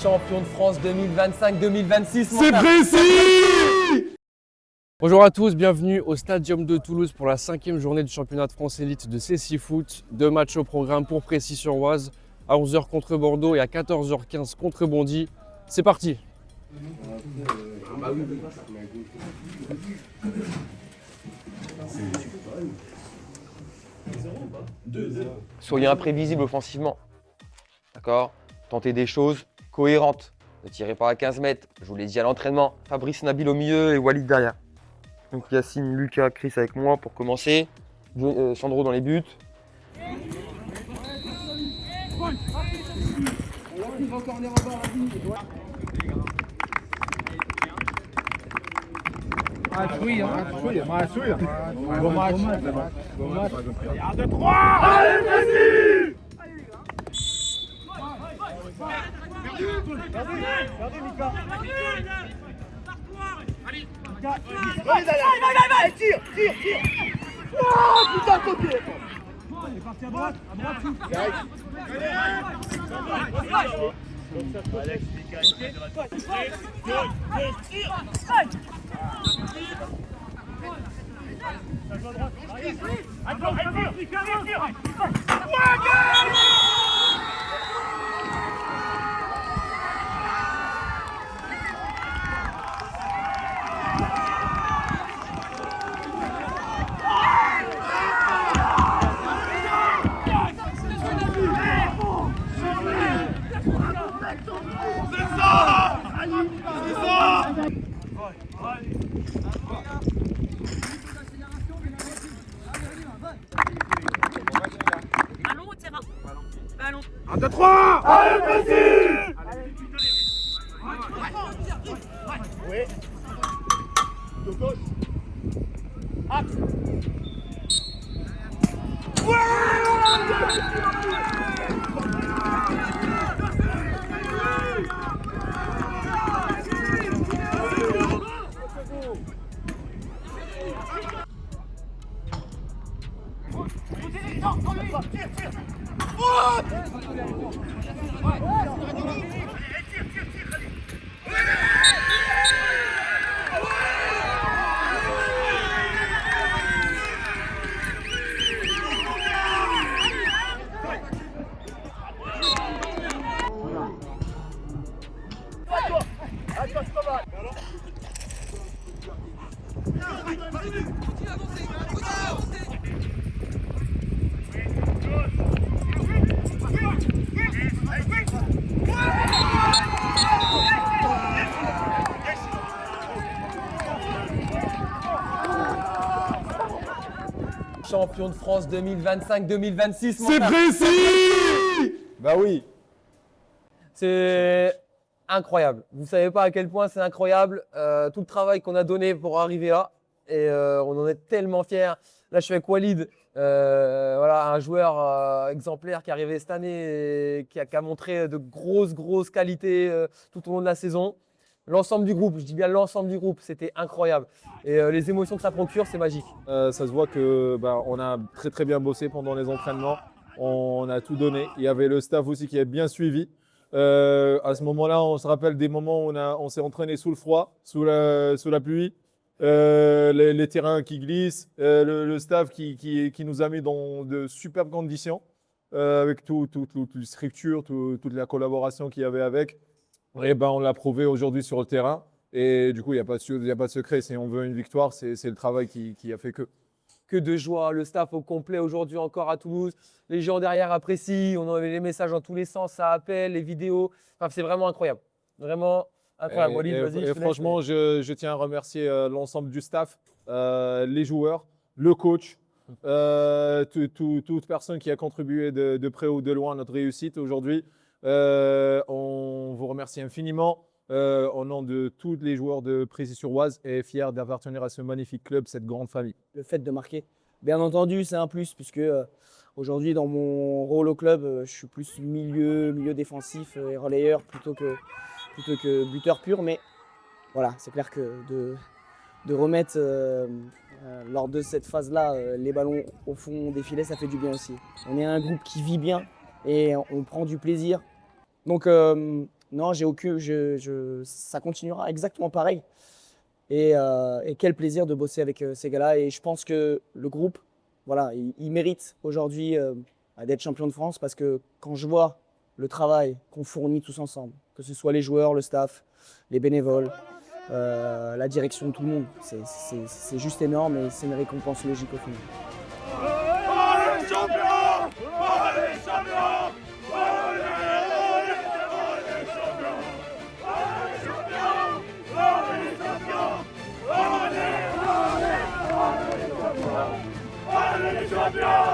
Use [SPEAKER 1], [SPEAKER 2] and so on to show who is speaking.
[SPEAKER 1] Champion de France 2025-2026.
[SPEAKER 2] C'est précis!
[SPEAKER 1] Bonjour à tous, bienvenue au Stadium de Toulouse pour la 5e journée du championnat de France élite de CSI Foot. 2 matchs au programme pour Précy-sur-Oise, à 11h contre Bordeaux et à 14h15 contre Bondy. C'est parti!
[SPEAKER 3] Soyez imprévisible offensivement. D'accord? Tentez des choses cohérentes. Ne tirez pas à 15 mètres. Je vous l'ai dit à l'entraînement. Fabrice Nabil au milieu et Walid derrière. Donc Yacine, Lucas, Chris avec moi pour commencer. Sandro dans les buts.
[SPEAKER 4] Ballon au terrain. Ballon.
[SPEAKER 2] 1, 2, 3! Allez, Précy! Oui. De gauche. Axe.
[SPEAKER 1] Champion de France 2025-2026.
[SPEAKER 2] C'est précis! Bah oui.
[SPEAKER 1] C'est incroyable. Vous ne savez pas à quel point c'est incroyable tout le travail qu'on a donné pour arriver là. Et on en est tellement fiers. Là, je suis avec Walid, voilà, un joueur exemplaire qui est arrivé cette année et qui a montré de grosses qualités tout au long de la saison. L'ensemble du groupe, je dis bien l'ensemble du groupe, c'était incroyable. Et les émotions que ça procure, c'est magique.
[SPEAKER 2] Ça se voit que on a très bien bossé pendant les entraînements. On a tout donné. Il y avait le staff aussi qui a bien suivi. À ce moment-là, on se rappelle des moments où on s'est entraîné sous le froid, sous la pluie, les terrains qui glissent, le staff qui nous a mis dans de superbes conditions, avec toute les structures, toute la collaboration qu'il y avait avec. Et on l'a prouvé aujourd'hui sur le terrain. Et du coup, il n'y a pas de secret. Si on veut une victoire, c'est le travail qui a fait que.
[SPEAKER 1] Que de joie, le staff au complet aujourd'hui encore à Toulouse. Les gens derrière apprécient, on avait les messages dans tous les sens, ça appelle, les vidéos. Enfin, c'est vraiment incroyable. Vraiment incroyable. Walid, vas-y,
[SPEAKER 2] et franchement, je tiens à remercier l'ensemble du staff, les joueurs, le coach, toute personne qui a contribué de près ou de loin à notre réussite aujourd'hui. On vous remercie infiniment au nom de tous les joueurs de Précy-sur-Oise et fiers d'appartenir à ce magnifique club, cette grande famille.
[SPEAKER 5] Le fait de marquer, bien entendu, c'est un plus puisque aujourd'hui, dans mon rôle au club, je suis plus milieu défensif et relayeur plutôt que buteur pur. Mais voilà, c'est clair que de remettre lors de cette phase-là les ballons au fond des filets, ça fait du bien aussi. On est un groupe qui vit bien et on prend du plaisir. Donc non, ça continuera exactement pareil. Et quel plaisir de bosser avec ces gars-là. Et je pense que le groupe, voilà, il mérite aujourd'hui d'être champion de France parce que quand je vois le travail qu'on fournit tous ensemble, que ce soit les joueurs, le staff, les bénévoles, la direction, tout le monde, c'est juste énorme et c'est une récompense logique au final.
[SPEAKER 6] Allez, champion! Allez, champion! Allez, champion!